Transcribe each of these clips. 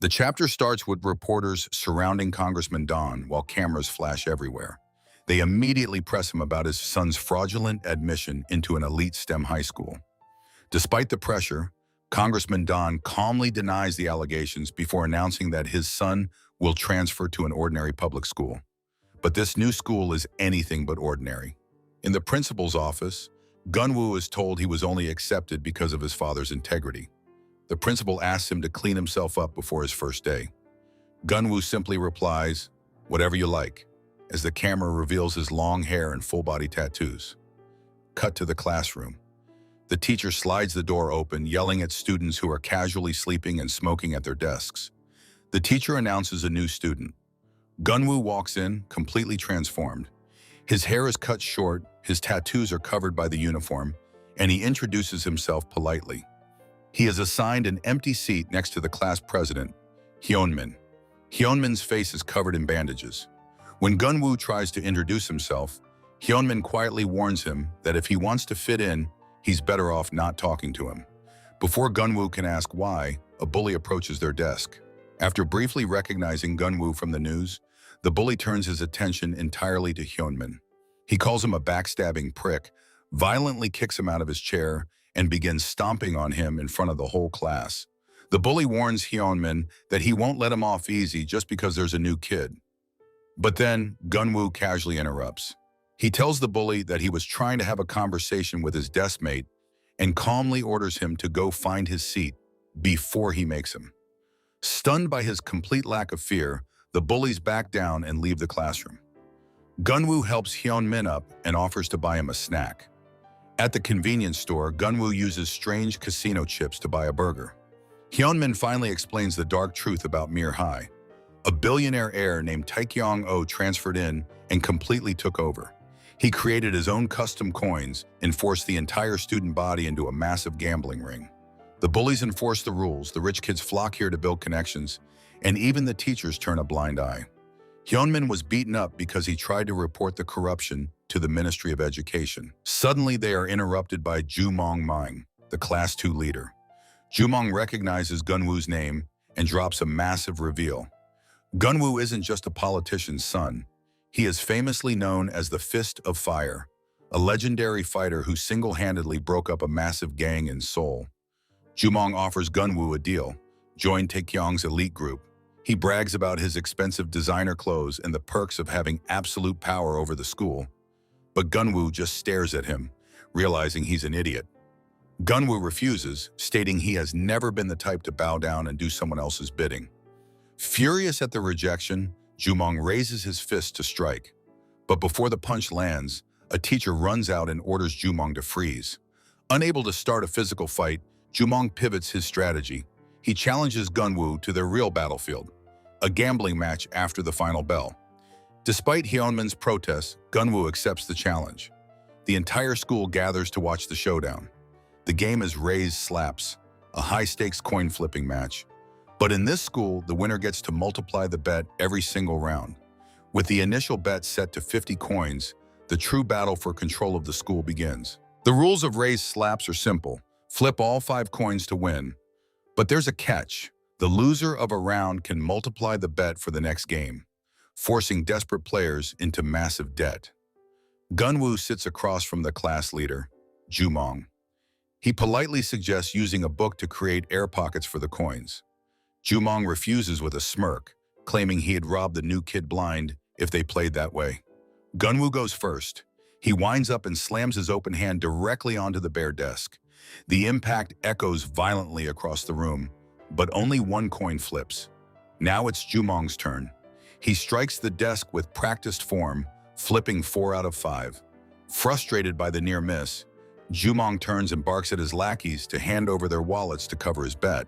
The chapter starts with reporters surrounding Congressman Don while cameras flash everywhere. They immediately press him about his son's fraudulent admission into an elite STEM high school. Despite the pressure, Congressman Don calmly denies the allegations before announcing that his son will transfer to an ordinary public school. But this new school is anything but ordinary. In the principal's office, Gunwoo is told he was only accepted because of his father's integrity. The principal asks him to clean himself up before his first day. Gunwoo simply replies, "Whatever you like," as the camera reveals his long hair and full-body tattoos. Cut to the classroom. The teacher slides the door open, yelling at students who are casually sleeping and smoking at their desks. The teacher announces a new student. Gunwoo walks in, completely transformed. His hair is cut short, his tattoos are covered by the uniform, and he introduces himself politely. He is assigned an empty seat next to the class president, Hyunmin. Hyunmin's face is covered in bandages. When Gunwoo tries to introduce himself, Hyunmin quietly warns him that if he wants to fit in, he's better off not talking to him. Before Gunwoo can ask why, a bully approaches their desk. After briefly recognizing Gunwoo from the news, the bully turns his attention entirely to Hyunmin. He calls him a backstabbing prick, violently kicks him out of his chair, and begins stomping on him in front of the whole class. The bully warns Hyunmin that he won't let him off easy just because there's a new kid. But then, Gunwoo casually interrupts. He tells the bully that he was trying to have a conversation with his deskmate and calmly orders him to go find his seat before he makes him. Stunned by his complete lack of fear, the bullies back down and leave the classroom. Gunwoo helps Hyunmin up and offers to buy him a snack. At the convenience store, Gunwoo uses strange casino chips to buy a burger. Hyunmin finally explains the dark truth about Mir High. A billionaire heir named Taekyong-oh transferred in and completely took over. He created his own custom coins and forced the entire student body into a massive gambling ring. The bullies enforce the rules, the rich kids flock here to build connections, and even the teachers turn a blind eye. Hyunmin was beaten up because he tried to report the corruption to the Ministry of Education. Suddenly, they are interrupted by Jumong, the Class 2 leader. Jumong recognizes Gunwoo's name and drops a massive reveal. Gunwoo isn't just a politician's son. He is famously known as the Fist of Fire, a legendary fighter who single-handedly broke up a massive gang in Seoul. Jumong offers Gunwoo a deal: join Taekyong's elite group. He brags about his expensive designer clothes and the perks of having absolute power over the school. But Gunwoo just stares at him, realizing he's an idiot. Gunwoo refuses, stating he has never been the type to bow down and do someone else's bidding. Furious at the rejection, Jumong raises his fist to strike. But before the punch lands, a teacher runs out and orders Jumong to freeze. Unable to start a physical fight, Jumong pivots his strategy. He challenges Gunwoo to their real battlefield, a gambling match after the final bell. Despite Hyunmin's protests, Gunwoo accepts the challenge. The entire school gathers to watch the showdown. The game is raised slaps, a high-stakes coin-flipping match. But in this school, the winner gets to multiply the bet every single round. With the initial bet set to 50 coins, the true battle for control of the school begins. The rules of raised slaps are simple. Flip all 5 coins to win. But there's a catch. The loser of a round can multiply the bet for the next game, forcing desperate players into massive debt. Gunwoo sits across from the class leader, Jumong. He politely suggests using a book to create air pockets for the coins. Jumong refuses with a smirk, claiming he had robbed the new kid blind if they played that way. Gunwoo goes first. He winds up and slams his open hand directly onto the bare desk. The impact echoes violently across the room, but only 1 coin flips. Now it's Jumong's turn. He strikes the desk with practiced form, flipping 4 out of 5. Frustrated by the near miss, Jumong turns and barks at his lackeys to hand over their wallets to cover his bet.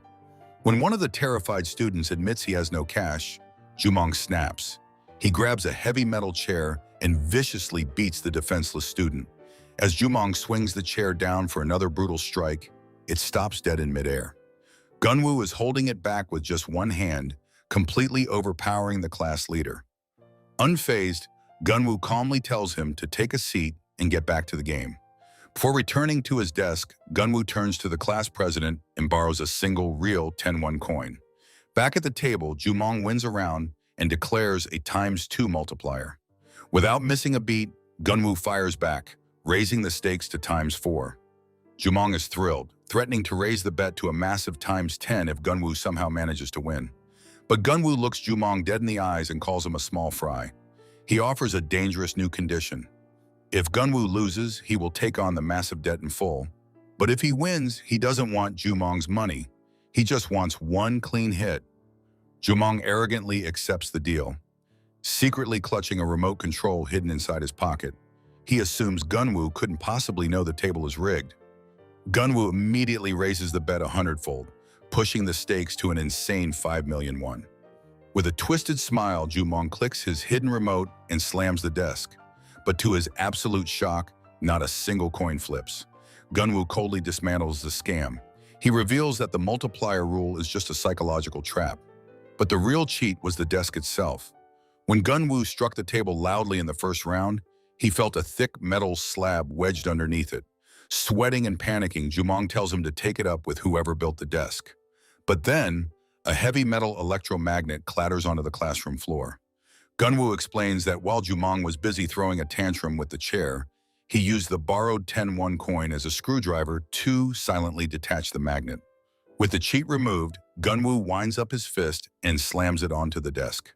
When one of the terrified students admits he has no cash, Jumong snaps. He grabs a heavy metal chair and viciously beats the defenseless student. As Jumong swings the chair down for another brutal strike, it stops dead in midair. Gunwoo is holding it back with just one hand, completely overpowering the class leader. Unfazed, Gunwoo calmly tells him to take a seat and get back to the game. Before returning to his desk, Gunwoo turns to the class president and borrows a single real 10-won coin. Back at the table, Jumong wins a round and declares a ×2 multiplier. Without missing a beat, Gunwoo fires back, raising the stakes to ×4. Jumong is thrilled, threatening to raise the bet to a massive ×10 if Gunwoo somehow manages to win. But Gunwoo looks Jumong dead in the eyes and calls him a small fry. He offers a dangerous new condition. If Gunwoo loses, he will take on the massive debt in full. But if he wins, he doesn't want Jumong's money. He just wants one clean hit. Jumong arrogantly accepts the deal. Secretly clutching a remote control hidden inside his pocket, he assumes Gunwoo couldn't possibly know the table is rigged. Gunwoo immediately raises the bet 100-fold, pushing the stakes to an insane 5 million won. With a twisted smile, Jumong clicks his hidden remote and slams the desk. But to his absolute shock, not a single coin flips. Gunwoo coldly dismantles the scam. He reveals that the multiplier rule is just a psychological trap. But the real cheat was the desk itself. When Gunwoo struck the table loudly in the first round, he felt a thick metal slab wedged underneath it. Sweating and panicking, Jumong tells him to take it up with whoever built the desk. But then, a heavy metal electromagnet clatters onto the classroom floor. Gunwoo explains that while Jumong was busy throwing a tantrum with the chair, he used the borrowed 10-1 coin as a screwdriver to silently detach the magnet. With the cheat removed, Gunwoo winds up his fist and slams it onto the desk.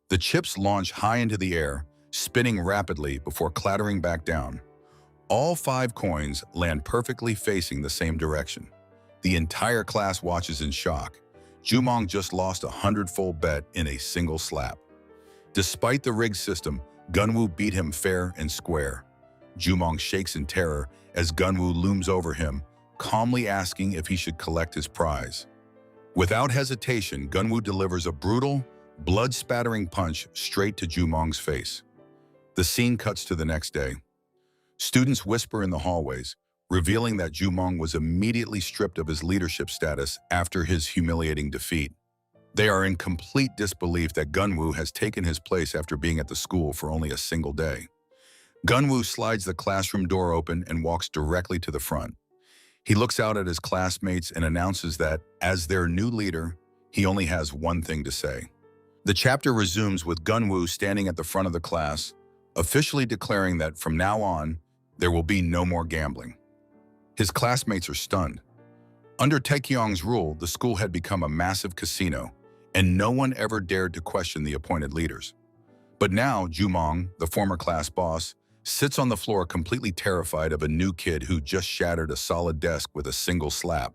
The chips launch high into the air, spinning rapidly before clattering back down. All 5 coins land perfectly facing the same direction. The entire class watches in shock. Jumong just lost a 100-fold bet in a single slap. Despite the rigged system, Gunwoo beat him fair and square. Jumong shakes in terror as Gunwoo looms over him, calmly asking if he should collect his prize. Without hesitation, Gunwoo delivers a brutal, blood-spattering punch straight to Jumong's face. The scene cuts to the next day. Students whisper in the hallways, revealing that Jumong was immediately stripped of his leadership status after his humiliating defeat. They are in complete disbelief that Gunwoo has taken his place after being at the school for only a single day. Gunwoo slides the classroom door open and walks directly to the front. He looks out at his classmates and announces that, as their new leader, he only has one thing to say. The chapter resumes with Gunwoo standing at the front of the class, officially declaring that from now on, there will be no more gambling. His classmates are stunned. Under Taekyong's rule, the school had become a massive casino, and no one ever dared to question the appointed leaders. But now, Jumong, the former class boss, sits on the floor completely terrified of a new kid who just shattered a solid desk with a single slap.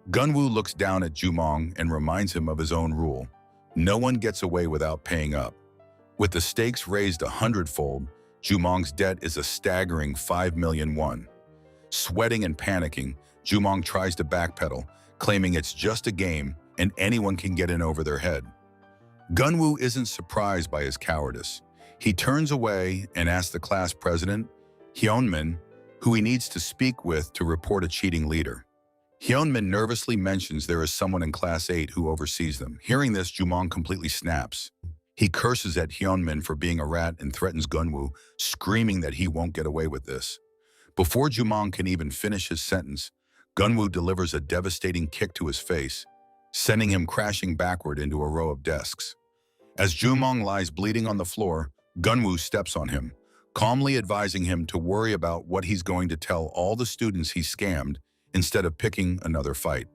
Gunwoo looks down at Jumong and reminds him of his own rule. No one gets away without paying up. With the stakes raised 100-fold, Jumong's debt is a staggering 5 million won. Sweating and panicking, Jumong tries to backpedal, claiming it's just a game and anyone can get in over their head. Gunwoo isn't surprised by his cowardice. He turns away and asks the class president, Hyunmin, who he needs to speak with to report a cheating leader. Hyunmin nervously mentions there is someone in Class 8 who oversees them. Hearing this, Jumong completely snaps. He curses at Hyunmin for being a rat and threatens Gunwoo, screaming that he won't get away with this. Before Jumong can even finish his sentence, Gunwoo delivers a devastating kick to his face, sending him crashing backward into a row of desks. As Jumong lies bleeding on the floor, Gunwoo steps on him, calmly advising him to worry about what he's going to tell all the students he scammed instead of picking another fight.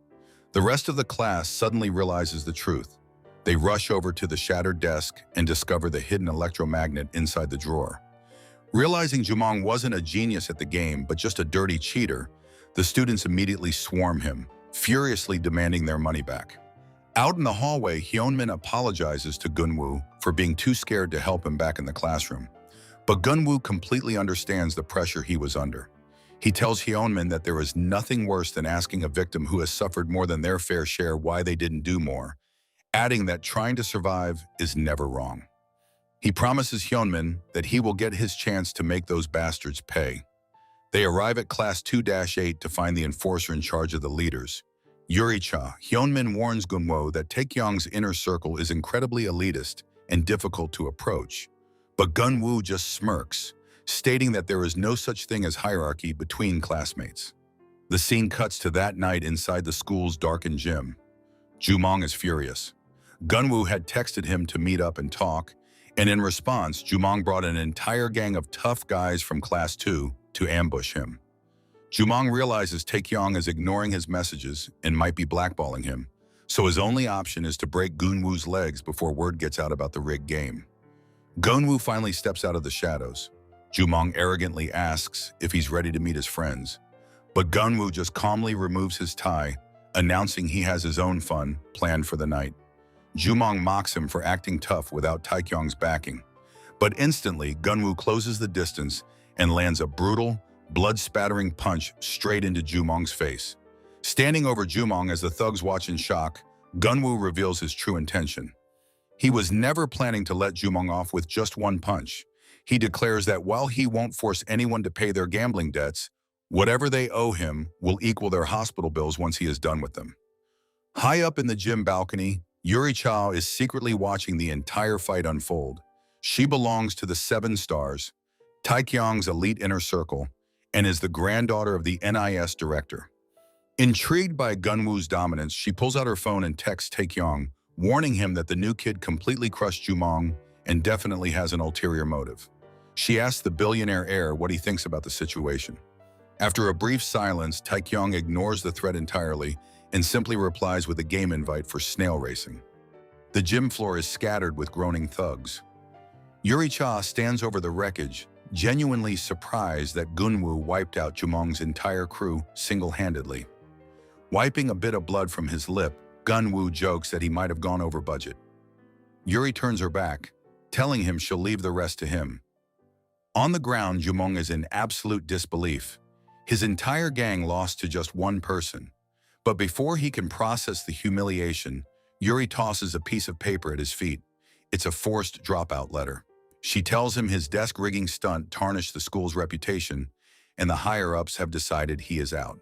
The rest of the class suddenly realizes the truth. They rush over to the shattered desk and discover the hidden electromagnet inside the drawer. Realizing Jumong wasn't a genius at the game, but just a dirty cheater, the students immediately swarm him, furiously demanding their money back. Out in the hallway, Hyunmin apologizes to Gunwoo for being too scared to help him back in the classroom. But Gunwoo completely understands the pressure he was under. He tells Hyunmin that there is nothing worse than asking a victim who has suffered more than their fair share why they didn't do more, adding that trying to survive is never wrong. He promises Hyunmin that he will get his chance to make those bastards pay. They arrive at Class 2-8 to find the enforcer in charge of the leaders. Yuri-cha, Hyunmin warns Gunwoo that Taekyong's inner circle is incredibly elitist and difficult to approach. But Gunwoo just smirks, stating that there is no such thing as hierarchy between classmates. The scene cuts to that night inside the school's darkened gym. Jumong is furious. Gunwoo had texted him to meet up and talk, and in response, Jumong brought an entire gang of tough guys from Class 2 to ambush him. Jumong realizes Taekyong is ignoring his messages and might be blackballing him, so his only option is to break Gunwoo's legs before word gets out about the rigged game. Gunwoo finally steps out of the shadows. Jumong arrogantly asks if he's ready to meet his friends, but Gunwoo just calmly removes his tie, announcing he has his own fun planned for the night. Jumong mocks him for acting tough without Taekyong's backing, but instantly Gunwoo closes the distance and lands a brutal, blood-spattering punch straight into Jumong's face. Standing over Jumong as the thugs watch in shock, Gunwoo reveals his true intention. He was never planning to let Jumong off with just one punch. He declares that while he won't force anyone to pay their gambling debts, whatever they owe him will equal their hospital bills once he is done with them. High up in the gym balcony, Yuri Cha is secretly watching the entire fight unfold. She belongs to the 7 Stars, Taekyong's elite inner circle, and is the granddaughter of the NIS director. Intrigued by Gunwoo's dominance, she pulls out her phone and texts Taekyong, warning him that the new kid completely crushed Jumong and definitely has an ulterior motive. She asks the billionaire heir what he thinks about the situation. After a brief silence, Taekyong ignores the threat entirely and simply replies with a game invite for snail racing. The gym floor is scattered with groaning thugs. Yuri Cha stands over the wreckage, genuinely surprised that Gunwoo wiped out Jumong's entire crew single-handedly. Wiping a bit of blood from his lip, Gunwoo jokes that he might have gone over budget. Yuri turns her back, telling him she'll leave the rest to him. On the ground, Jumong is in absolute disbelief. His entire gang lost to just one person. But before he can process the humiliation, Yuri tosses a piece of paper at his feet. It's a forced dropout letter. She tells him his desk rigging stunt tarnished the school's reputation, and the higher-ups have decided he is out.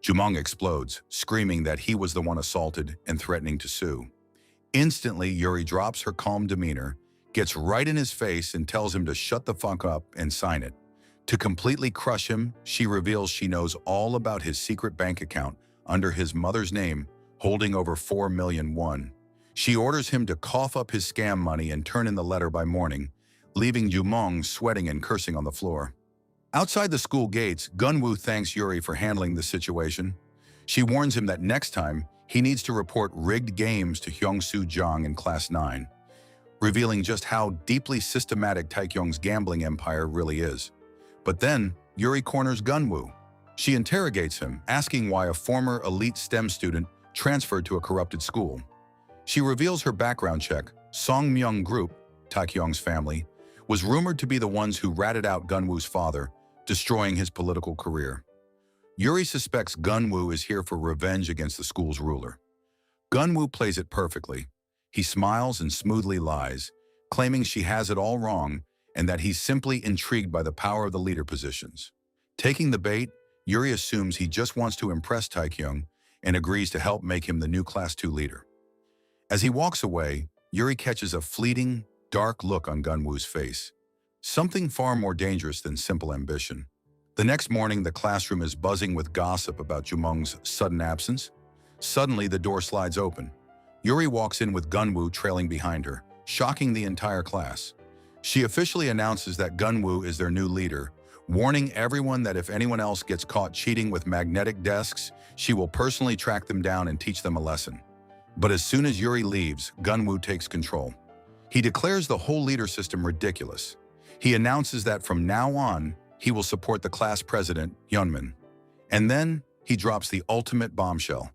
Jumong explodes, screaming that he was the one assaulted and threatening to sue. Instantly, Yuri drops her calm demeanor, gets right in his face and tells him to shut the fuck up and sign it. To completely crush him, she reveals she knows all about his secret bank account under his mother's name, holding over 4 million won. She orders him to cough up his scam money and turn in the letter by morning, leaving Jumong sweating and cursing on the floor. Outside the school gates, Gunwoo thanks Yuri for handling the situation. She warns him that next time, he needs to report rigged games to Hyung-soo Jang in Class 9, revealing just how deeply systematic Taekyong's gambling empire really is. But then, Yuri corners Gunwoo. She interrogates him, asking why a former elite STEM student transferred to a corrupted school. She reveals her background check. Songmyung Group, Taekyong's family, was rumored to be the ones who ratted out Gunwoo's father, destroying his political career. Yuri suspects Gunwoo is here for revenge against the school's ruler. Gunwoo plays it perfectly. He smiles and smoothly lies, claiming she has it all wrong and that he's simply intrigued by the power of the leader positions. Taking the bait, Yuri assumes he just wants to impress Taekyong and agrees to help make him the new Class 2 leader. As he walks away, Yuri catches a fleeting, dark look on Gunwoo's face. Something far more dangerous than simple ambition. The next morning, the classroom is buzzing with gossip about Jumong's sudden absence. Suddenly, the door slides open. Yuri walks in with Gunwoo trailing behind her, shocking the entire class. She officially announces that Gunwoo is their new leader, warning everyone that if anyone else gets caught cheating with magnetic desks, she will personally track them down and teach them a lesson. But as soon as Yuri leaves, Gunwoo takes control. He declares the whole leader system ridiculous. He announces that from now on, he will support the class president, Hyunmin. And then, he drops the ultimate bombshell.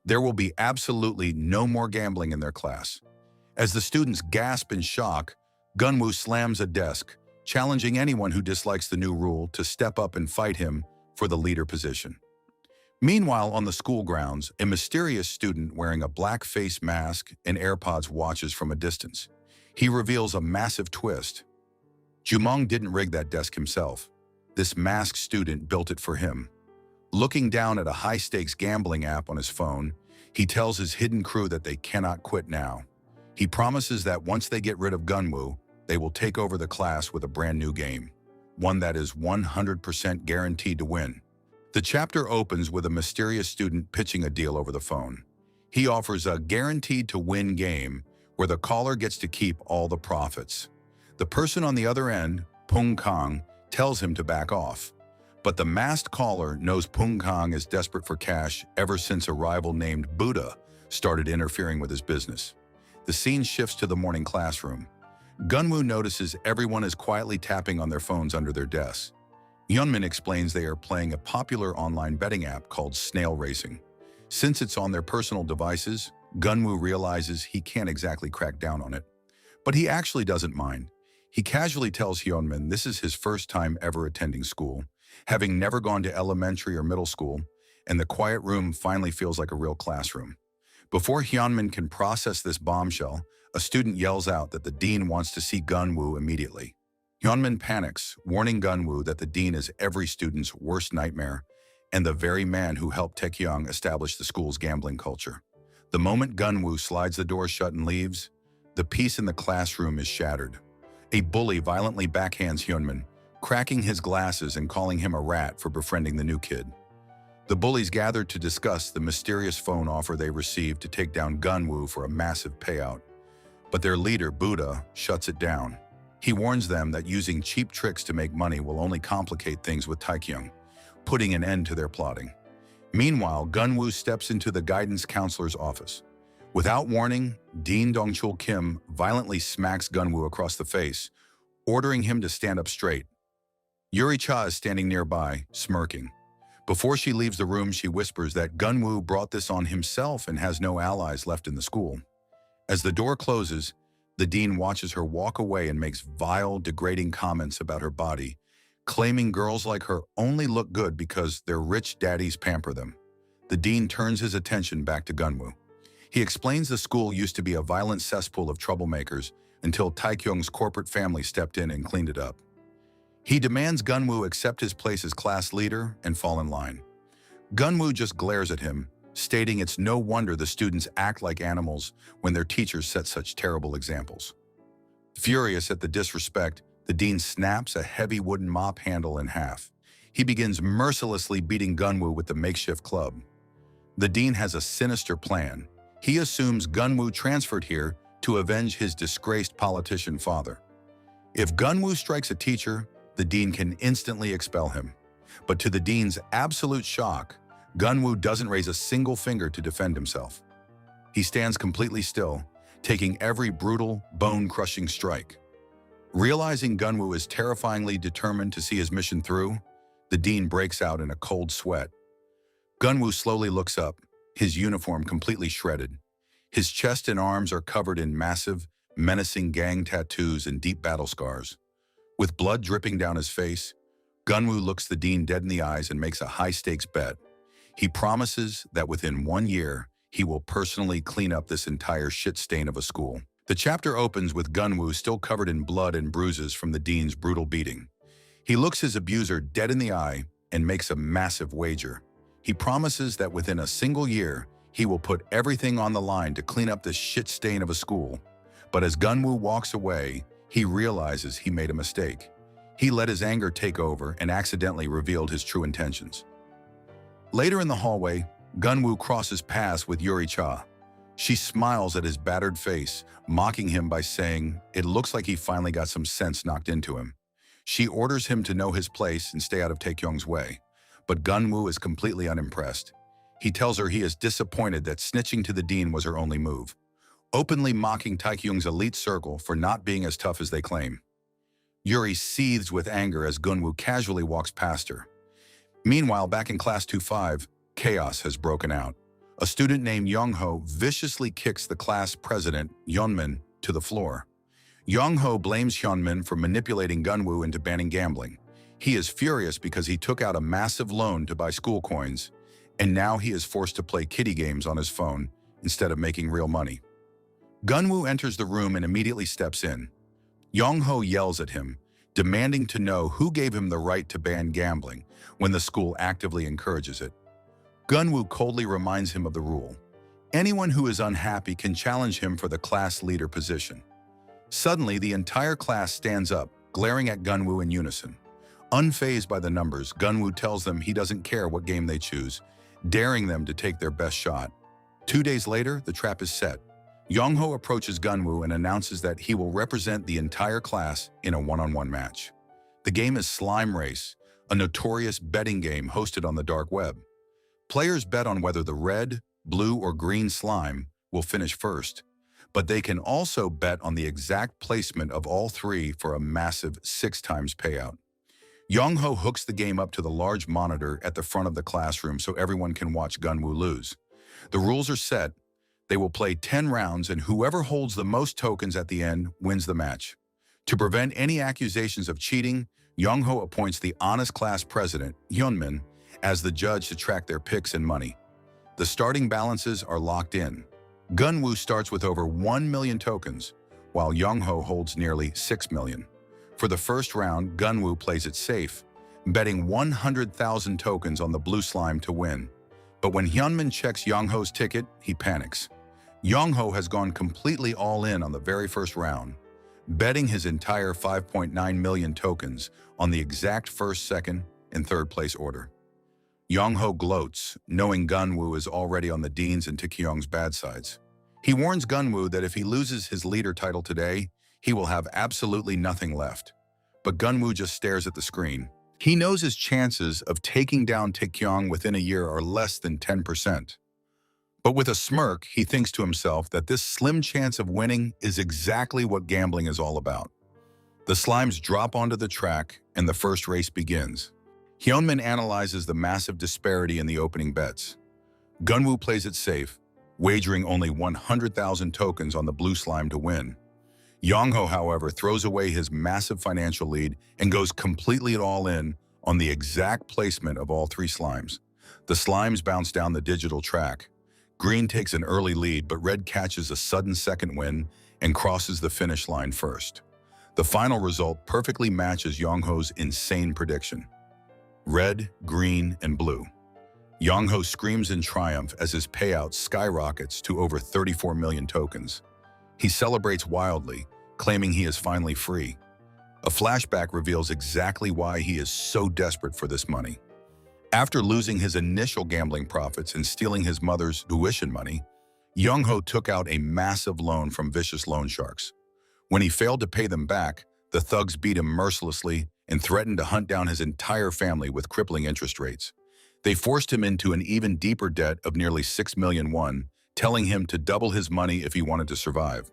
There will be absolutely no more gambling in their class. As the students gasp in shock, Gunwoo slams a desk, challenging anyone who dislikes the new rule to step up and fight him for the leader position. Meanwhile, on the school grounds, a mysterious student wearing a black face mask and AirPods watches from a distance. He reveals a massive twist. Jumong didn't rig that desk himself. This masked student built it for him. Looking down at a high-stakes gambling app on his phone, he tells his hidden crew that they cannot quit now. He promises that once they get rid of Gunwoo, they will take over the class with a brand new game, one that is 100% guaranteed to win. The chapter opens with a mysterious student pitching a deal over the phone. He offers a guaranteed-to-win game where the caller gets to keep all the profits. The person on the other end, Pung Kang, tells him to back off. But the masked caller knows Pung Kang is desperate for cash ever since a rival named Buddha started interfering with his business. The scene shifts to the morning classroom. Gunwoo notices everyone is quietly tapping on their phones under their desks. Hyunmin explains they are playing a popular online betting app called Snail Racing. Since it's on their personal devices, Gunwoo realizes he can't exactly crack down on it. But he actually doesn't mind. He casually tells Hyunmin this is his first time ever attending school, having never gone to elementary or middle school, and the quiet room finally feels like a real classroom. Before Hyunmin can process this bombshell, a student yells out that the dean wants to see Gunwoo immediately. Hyunmin panics, warning Gunwoo that the dean is every student's worst nightmare and the very man who helped Taekyung establish the school's gambling culture. The moment Gunwoo slides the door shut and leaves, the peace in the classroom is shattered. A bully violently backhands Hyunmin, cracking his glasses and calling him a rat for befriending the new kid. The bullies gather to discuss the mysterious phone offer they received to take down Gunwoo for a massive payout. But their leader, Buddha, shuts it down. He warns them that using cheap tricks to make money will only complicate things with Taekyung, putting an end to their plotting. Meanwhile, Gunwoo steps into the guidance counselor's office. Without warning, Dean Dongchul Kim violently smacks Gunwoo across the face, ordering him to stand up straight. Yuri Cha is standing nearby, smirking. Before she leaves the room, she whispers that Gunwoo brought this on himself and has no allies left in the school. As the door closes, the dean watches her walk away and makes vile, degrading comments about her body, claiming girls like her only look good because their rich daddies pamper them. The dean turns his attention back to Gunwoo. He explains the school used to be a violent cesspool of troublemakers until Taekyung's corporate family stepped in and cleaned it up. He demands Gunwoo accept his place as class leader and fall in line. Gunwoo just glares at him, stating it's no wonder the students act like animals when their teachers set such terrible examples. Furious at the disrespect, the dean snaps a heavy wooden mop handle in half. He begins mercilessly beating Gunwoo with the makeshift club. The dean has a sinister plan. He assumes Gunwoo transferred here to avenge his disgraced politician father. If Gunwoo strikes a teacher, the dean can instantly expel him. But to the dean's absolute shock, Gunwoo doesn't raise a single finger to defend himself. He stands completely still, taking every brutal, bone-crushing strike. Realizing Gunwoo is terrifyingly determined to see his mission through, the dean breaks out in a cold sweat. Gunwoo slowly looks up, his uniform completely shredded. His chest and arms are covered in massive, menacing gang tattoos and deep battle scars. With blood dripping down his face, Gunwoo looks the dean dead in the eyes and makes a high-stakes bet. He promises that within 1 year, he will personally clean up this entire shit stain of a school. The chapter opens with Gunwoo still covered in blood and bruises from the dean's brutal beating. He looks his abuser dead in the eye and makes a massive wager. He promises that within a single year, he will put everything on the line to clean up this shit stain of a school. But as Gunwoo walks away, he realizes he made a mistake. He let his anger take over and accidentally revealed his true intentions. Later in the hallway, Gunwoo crosses paths with Yuri Cha. She smiles at his battered face, mocking him by saying, "It looks like he finally got some sense knocked into him." She orders him to know his place and stay out of Taekyung's way. But Gunwoo is completely unimpressed. He tells her he is disappointed that snitching to the dean was her only move, openly mocking Taekyung's elite circle for not being as tough as they claim. Yuri seethes with anger as Gunwoo casually walks past her. Meanwhile, back in Class 2-5, chaos has broken out. A student named Young-ho viciously kicks the class president, Hyunmin, to the floor. Young-ho blames Hyunmin for manipulating Gunwoo into banning gambling. He is furious because he took out a massive loan to buy school coins, and now he is forced to play kiddie games on his phone instead of making real money. Gunwoo enters the room and immediately steps in. Young-ho yells at him, demanding to know who gave him the right to ban gambling when the school actively encourages it. Gunwoo coldly reminds him of the rule. Anyone who is unhappy can challenge him for the class leader position. Suddenly, the entire class stands up, glaring at Gunwoo in unison. Unfazed by the numbers, Gunwoo tells them he doesn't care what game they choose, daring them to take their best shot. 2 days later, the trap is set. Young-ho approaches Gunwoo and announces that he will represent the entire class in a one-on-one match. The game is Slime Race, a notorious betting game hosted on the dark web. Players bet on whether the red, blue, or green slime will finish first, but they can also bet on the exact placement of all three for a massive 6x payout. Young-ho hooks the game up to the large monitor at the front of the classroom so everyone can watch Gunwoo lose. The rules are set. They will play 10 rounds, and whoever holds the most tokens at the end wins the match. To prevent any accusations of cheating, Young-ho appoints the honest class president, Hyunmin, as the judge to track their picks and money. The starting balances are locked in. Gunwoo starts with over 1 million tokens, while Young-ho holds nearly 6 million. For the first round, Gunwoo plays it safe, betting 100,000 tokens on the blue slime to win. But when Hyunmin checks Young-ho's ticket, he panics. Young-ho has gone completely all in on the very first round, betting his entire 5.9 million tokens on the exact first, second, and third place order. Young-ho gloats, knowing Gunwoo is already on the Dean's and Taekyung's bad sides. He warns Gunwoo that if he loses his leader title today, he will have absolutely nothing left. But Gunwoo just stares at the screen. He knows his chances of taking down Taekyung within a year are less than 10%. But with a smirk, he thinks to himself that this slim chance of winning is exactly what gambling is all about. The slimes drop onto the track, and the first race begins. Hyunmin analyzes the massive disparity in the opening bets. Gunwoo plays it safe, wagering only 100,000 tokens on the blue slime to win. Young-ho, however, throws away his massive financial lead and goes completely all in on the exact placement of all three slimes. The slimes bounce down the digital track. Green takes an early lead, but red catches a sudden second win and crosses the finish line first. The final result perfectly matches Young-ho's insane prediction. Red, green, and blue. Young-ho screams in triumph as his payout skyrockets to over 34 million tokens. He celebrates wildly, claiming he is finally free. A flashback reveals exactly why he is so desperate for this money. After losing his initial gambling profits and stealing his mother's tuition money, Young-ho took out a massive loan from vicious loan sharks. When he failed to pay them back, the thugs beat him mercilessly and threatened to hunt down his entire family with crippling interest rates. They forced him into an even deeper debt of nearly 6 million won, telling him to double his money if he wanted to survive.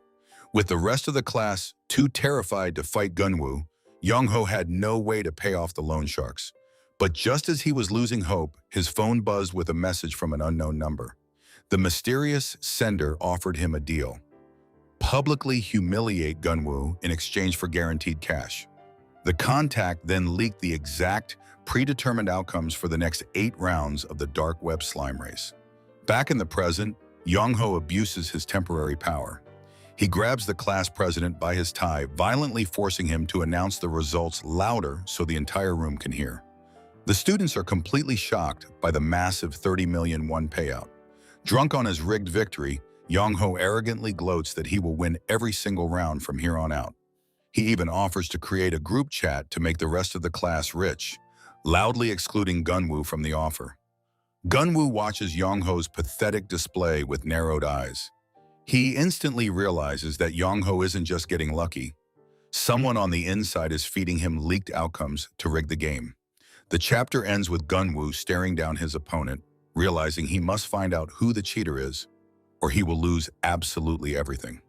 With the rest of the class too terrified to fight Gunwoo, Young-ho had no way to pay off the loan sharks. But just as he was losing hope, his phone buzzed with a message from an unknown number. The mysterious sender offered him a deal: publicly humiliate Gunwoo in exchange for guaranteed cash. The contact then leaked the exact, predetermined outcomes for the next 8 rounds of the dark web slime race. Back in the present, Young-ho abuses his temporary power. He grabs the class president by his tie, violently forcing him to announce the results louder so the entire room can hear. The students are completely shocked by the massive 30 million won payout. Drunk on his rigged victory, Young-ho arrogantly gloats that he will win every single round from here on out. He even offers to create a group chat to make the rest of the class rich, loudly excluding Gunwoo from the offer. Gunwoo watches Young-ho's pathetic display with narrowed eyes. He instantly realizes that Young-ho isn't just getting lucky. Someone on the inside is feeding him leaked outcomes to rig the game. The chapter ends with Gunwoo staring down his opponent, realizing he must find out who the cheater is, or he will lose absolutely everything.